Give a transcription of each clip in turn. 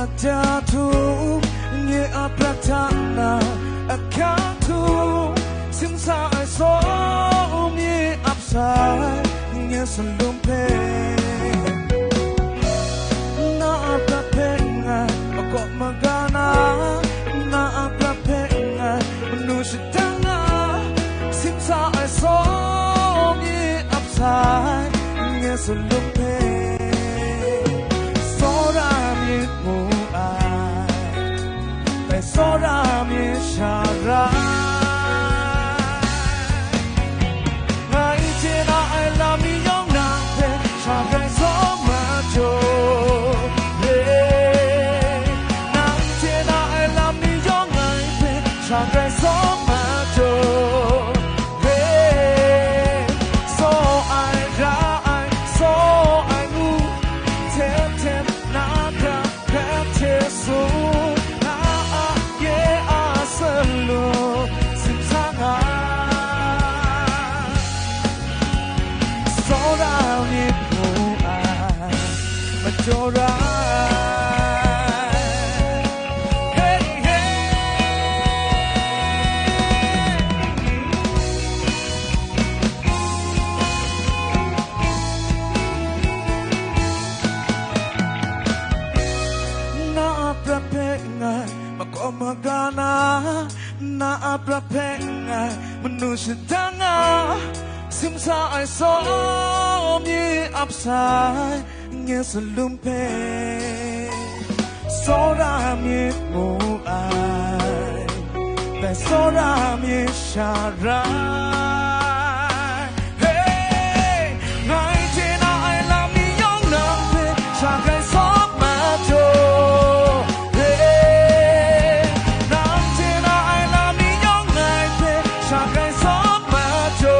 Ada tu Nye apratana Akan tu Simsa ai so Nye upside Nye selumpe Na aprapenga Kok magana Na aprapenga Menusyitanga Simsa ai so Nye upside Nye selumpe Sora mi shara Ngai chena ai la mi yong na pe Shagai so ma jo Ngai chena ai la mi yong ngai pe Shagai so ma jo So ai ra ai so ai ngu Tem tem na ka pep te so Majora Hey hey Na aprapenga makomagana Na aprapenga menusyitanga Simsa ai so mi upside Nghe selumpe Sora mi mu ai Tại sora mi shara Hey Ngai chena ai la mi yong na pe Shagai so ma jo Hey Ngai chena ai la mi yong ngai pe Shagai so ma jo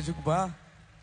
Cukup